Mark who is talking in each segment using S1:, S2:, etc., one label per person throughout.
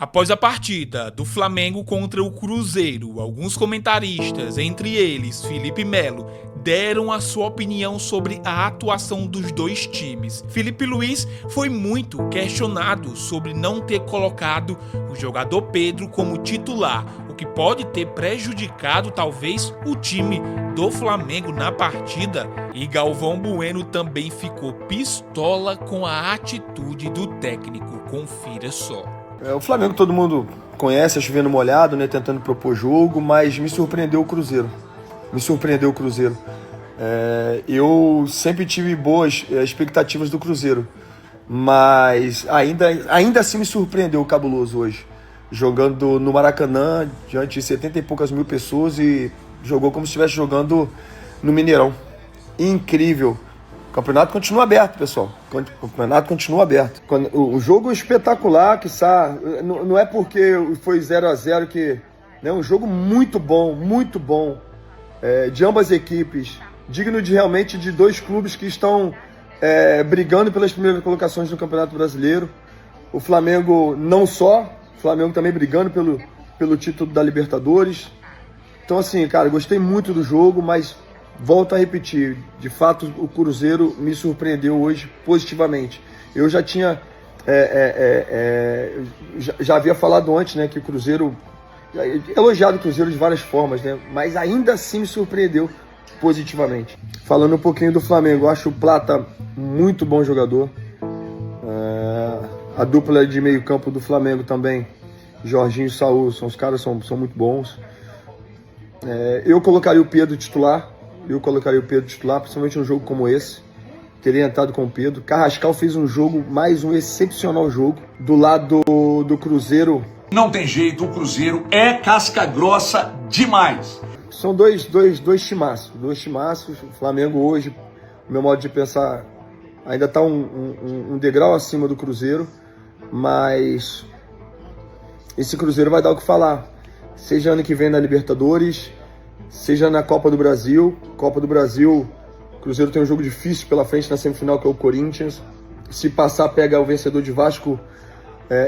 S1: Após a partida do Flamengo contra o Cruzeiro, alguns comentaristas, entre eles Felipe Melo, deram a sua opinião sobre a atuação dos dois times. Felipe Luiz foi muito questionado sobre não ter colocado o jogador Pedro como titular, o que pode ter prejudicado talvez o time do Flamengo na partida. E Galvão Bueno também ficou pistola com a atitude do técnico. Confira só.
S2: O Flamengo todo mundo conhece, é chovendo molhado, né, tentando propor jogo, mas me surpreendeu o Cruzeiro. Eu sempre tive boas expectativas do Cruzeiro, mas ainda assim me surpreendeu o Cabuloso hoje. Jogando no Maracanã, diante de 70 e poucas mil pessoas, e jogou como se estivesse jogando no Mineirão. Incrível. O campeonato continua aberto, pessoal. O campeonato continua aberto. O jogo espetacular, quiçá, não é porque foi 0-0 que... É um jogo muito bom, de ambas as equipes. Digno realmente de dois clubes que estão brigando pelas primeiras colocações no Campeonato Brasileiro. O Flamengo o Flamengo também brigando pelo título da Libertadores. Então, assim, cara, gostei muito do jogo, mas volto a repetir, de fato o Cruzeiro me surpreendeu hoje positivamente. Eu já tinha já havia falado antes, né, que o Cruzeiro, elogiado o Cruzeiro de várias formas, né, mas ainda assim me surpreendeu positivamente. Falando um pouquinho do Flamengo, eu acho o Plata muito bom jogador. A dupla de meio campo do Flamengo também, Jorginho e Saúl, os caras são muito bons. Eu colocaria o Pedro titular, principalmente num jogo como esse. Teria entrado com o Pedro. Carrascal fez mais um excepcional jogo. Do lado do Cruzeiro...
S3: Não tem jeito, o Cruzeiro é casca grossa demais.
S2: São dois timaços. O Flamengo hoje, no meu modo de pensar, ainda está um degrau acima do Cruzeiro, mas esse Cruzeiro vai dar o que falar. Seja ano que vem na Libertadores, seja na Copa do Brasil. O Cruzeiro tem um jogo difícil pela frente na semifinal, que é o Corinthians. Se passar, pega o vencedor de Vasco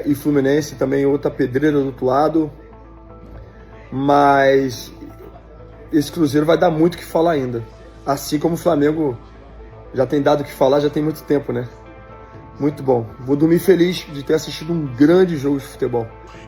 S2: e Fluminense, também outra pedreira do outro lado. Mas esse Cruzeiro vai dar muito o que falar ainda. Assim como o Flamengo já tem dado o que falar, já tem muito tempo, né? Muito bom. Vou dormir feliz de ter assistido um grande jogo de futebol.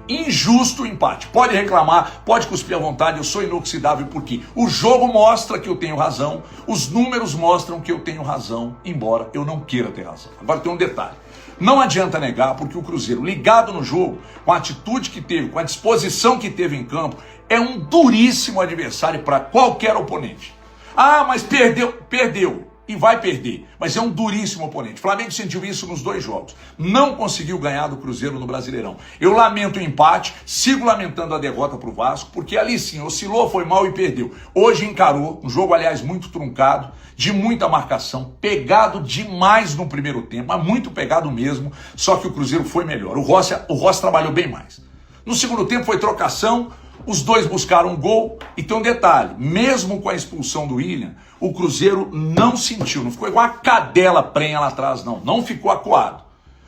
S3: Injusto o empate. Pode reclamar, pode cuspir à vontade, eu sou inoxidável porque o jogo mostra que eu tenho razão, os números mostram que eu tenho razão, embora eu não queira ter razão. Agora tem um detalhe. Não adianta negar, porque o Cruzeiro, ligado no jogo, com a atitude que teve, com a disposição que teve em campo, é um duríssimo adversário para qualquer oponente. Ah, mas perdeu. E vai perder, mas é um duríssimo oponente. O Flamengo sentiu isso nos dois jogos. Não conseguiu ganhar do Cruzeiro no Brasileirão. Eu lamento o empate, sigo lamentando a derrota para o Vasco, porque ali sim, oscilou, foi mal e perdeu. Hoje encarou, um jogo, aliás, muito truncado, de muita marcação, pegado demais no primeiro tempo, mas muito pegado mesmo, só que o Cruzeiro foi melhor. O Rossi trabalhou bem mais. No segundo tempo foi trocação, os dois buscaram um gol, e tem um detalhe, mesmo com a expulsão do William, o Cruzeiro não sentiu, não ficou igual uma cadela prenha lá atrás, não ficou acuado.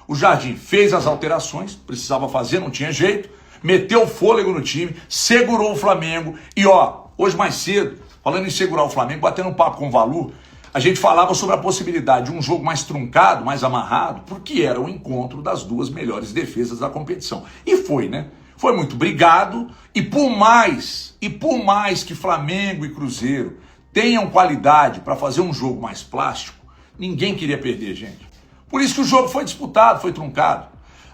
S3: O Jardim fez as alterações, precisava fazer, não tinha jeito, meteu fôlego no time, segurou o Flamengo, e hoje mais cedo, falando em segurar o Flamengo, batendo um papo com o Valu, a gente falava sobre a possibilidade de um jogo mais truncado, mais amarrado, porque era o encontro das duas melhores defesas da competição. E foi, né? Foi muito brigado, e por mais que Flamengo e Cruzeiro tenham qualidade para fazer um jogo mais plástico, ninguém queria perder, gente. Por isso que o jogo foi disputado, foi truncado.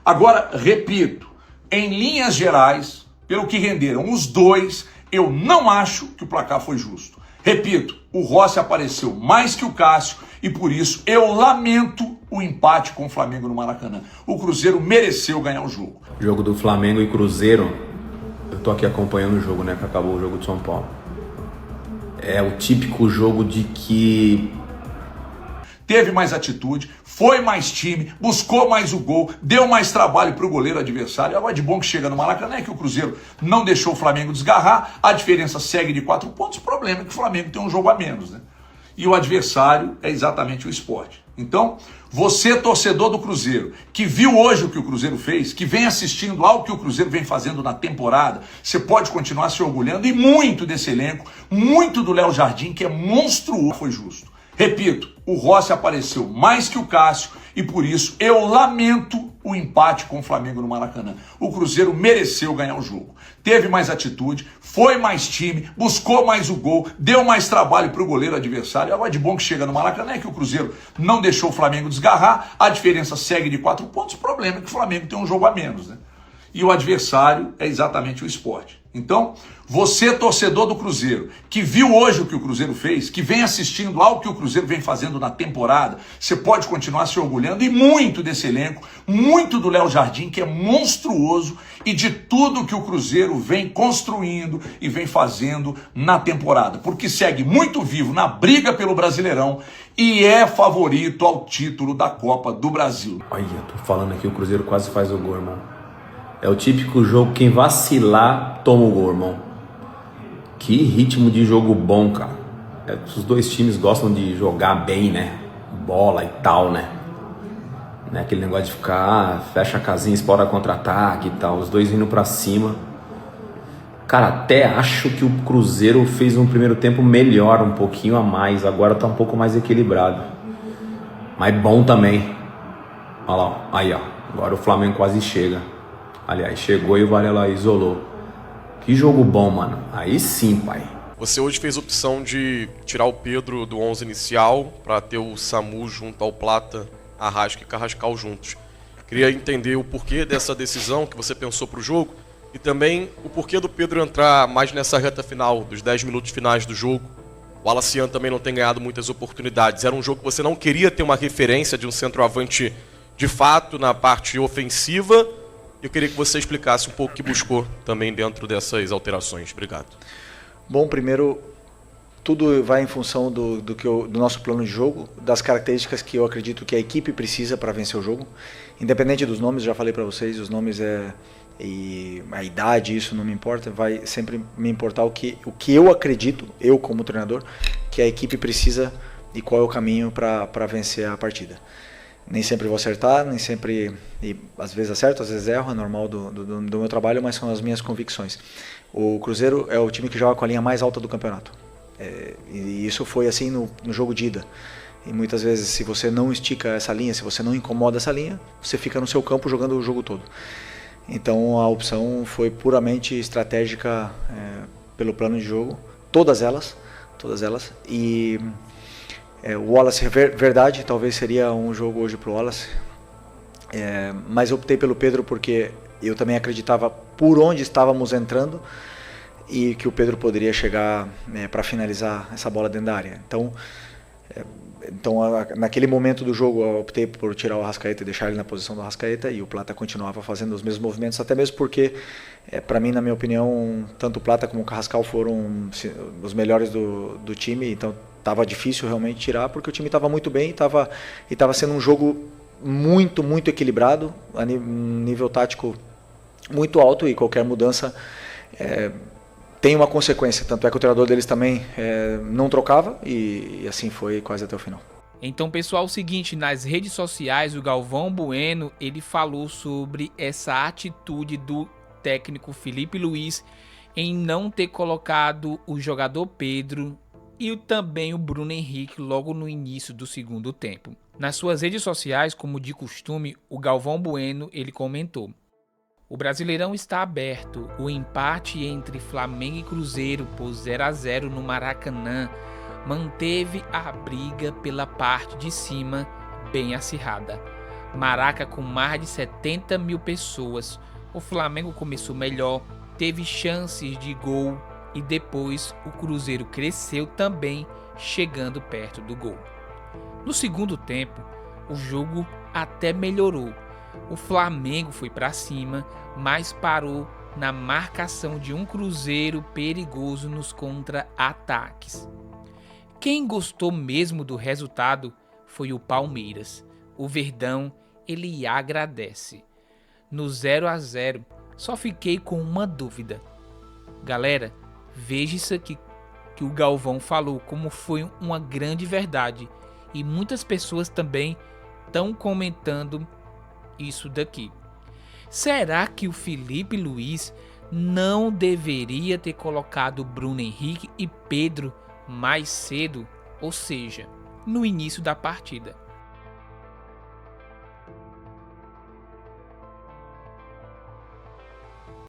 S3: Agora, repito, em linhas gerais, pelo que renderam os dois, eu não acho que o placar foi justo. Repito, o Rossi apareceu mais que o Cássio e por isso eu lamento o empate com o Flamengo no Maracanã. O Cruzeiro mereceu ganhar o jogo.
S4: Jogo do Flamengo e Cruzeiro, eu tô aqui acompanhando o jogo, né, que acabou o jogo de São Paulo. É o típico jogo de que
S3: teve mais atitude, foi mais time, buscou mais o gol, deu mais trabalho para o goleiro adversário. Agora de bom que chega no Maracanã é que o Cruzeiro não deixou o Flamengo desgarrar, a diferença segue de 4 pontos, o problema é que o Flamengo tem um jogo a menos, né? e o adversário é exatamente o esporte. Então, você, torcedor do Cruzeiro, que viu hoje o que o Cruzeiro fez, que vem assistindo ao que o Cruzeiro vem fazendo na temporada, você pode continuar se orgulhando, e muito desse elenco, muito do Léo Jardim, que é monstruoso, foi justo. Repito, o Rossi apareceu mais que o Cássio e por isso eu lamento o empate com o Flamengo no Maracanã. O Cruzeiro mereceu ganhar o jogo. Teve mais atitude, foi mais time, buscou mais o gol, deu mais trabalho para o goleiro adversário. Agora de bom que chega no Maracanã é que o Cruzeiro não deixou o Flamengo desgarrar, a diferença segue de 4 pontos, o problema é que o Flamengo tem um jogo a menos, né? E o adversário é exatamente o esporte. Então, você, torcedor do Cruzeiro, que viu hoje o que o Cruzeiro fez, que vem assistindo ao que o Cruzeiro vem fazendo na temporada, você pode continuar se orgulhando, e muito desse elenco, muito do Léo Jardim, que é monstruoso, e de tudo que o Cruzeiro vem construindo e vem fazendo na temporada, porque segue muito vivo na briga pelo Brasileirão e é favorito ao título da Copa do Brasil.
S4: Olha, tô falando aqui, o Cruzeiro quase faz o gol, irmão. É o típico jogo, quem vacilar, toma o gol, irmão. Que ritmo de jogo bom, cara. Os dois times gostam de jogar bem, né? Bola e tal, né? Não é aquele negócio de ficar, fecha a casinha, explora contra-ataque e tal. Os dois indo pra cima. Cara, até acho que o Cruzeiro fez um primeiro tempo melhor, um pouquinho a mais. Agora tá um pouco mais equilibrado. Mas bom também. Olha lá, ó. Aí, ó. Agora o Flamengo quase chega. Aliás, chegou e o Varela isolou. Que jogo bom, mano. Aí sim, pai.
S5: Você hoje fez a opção de tirar o Pedro do 11 inicial para ter o Samu junto ao Plata, Arrasca e Carrascal juntos. Queria entender o porquê dessa decisão que você pensou para o jogo e também o porquê do Pedro entrar mais nessa reta final, dos 10 minutos finais do jogo. O Alacian também não tem ganhado muitas oportunidades. Era um jogo que você não queria ter uma referência de um centroavante de fato na parte ofensiva. Eu queria que você explicasse um pouco o que buscou também dentro dessas alterações. Obrigado.
S6: Bom, primeiro, tudo vai em função do nosso plano de jogo, das características que eu acredito que a equipe precisa para vencer o jogo. Independente dos nomes, já falei para vocês, os nomes e a idade, isso não me importa, vai sempre me importar o que eu acredito, eu como treinador, que a equipe precisa e qual é o caminho para vencer a partida. Nem sempre vou acertar, nem sempre, e às vezes acerto, às vezes erro, é normal do meu trabalho, mas são as minhas convicções. O Cruzeiro é o time que joga com a linha mais alta do campeonato. E isso foi assim no jogo de ida. E muitas vezes, se você não estica essa linha, se você não incomoda essa linha, você fica no seu campo jogando o jogo todo. Então a opção foi puramente estratégica pelo plano de jogo, todas elas. E o Wallace, verdade, talvez seria um jogo hoje para o Wallace, mas eu optei pelo Pedro porque eu também acreditava por onde estávamos entrando e que o Pedro poderia chegar para finalizar essa bola dentro da área. Então, naquele momento do jogo, eu optei por tirar o Arrascaeta e deixar ele na posição do Arrascaeta, e o Plata continuava fazendo os mesmos movimentos, até mesmo porque, para mim, na minha opinião, tanto o Plata como o Carrascal foram os melhores do time, então estava difícil realmente tirar, porque o time estava muito bem e estava sendo um jogo muito, muito equilibrado, a nível tático muito alto, e qualquer mudança tem uma consequência, tanto é que o treinador deles também não trocava, e assim foi quase até o final.
S1: Então, pessoal, é o seguinte, nas redes sociais o Galvão Bueno, ele falou sobre essa atitude do técnico Felipe Luiz em não ter colocado o jogador Pedro e também o Bruno Henrique logo no início do segundo tempo. Nas suas redes sociais, como de costume, o Galvão Bueno, ele comentou: o Brasileirão está aberto. O empate entre Flamengo e Cruzeiro por 0-0 no Maracanã manteve a briga pela parte de cima bem acirrada. Maraca com mais de 70 mil pessoas. O Flamengo começou melhor, teve chances de gol e depois o Cruzeiro cresceu também, chegando perto do gol. No segundo tempo, o jogo até melhorou. O Flamengo foi para cima, mas parou na marcação de um Cruzeiro perigoso nos contra-ataques. Quem gostou mesmo do resultado foi o Palmeiras. O Verdão, ele agradece. No 0-0, só fiquei com uma dúvida. Galera, veja isso aqui que o Galvão falou, como foi uma grande verdade. E muitas pessoas também estão comentando isso daqui. Será que o Felipe Luiz não deveria ter colocado Bruno Henrique e Pedro mais cedo? Ou seja, no início da partida.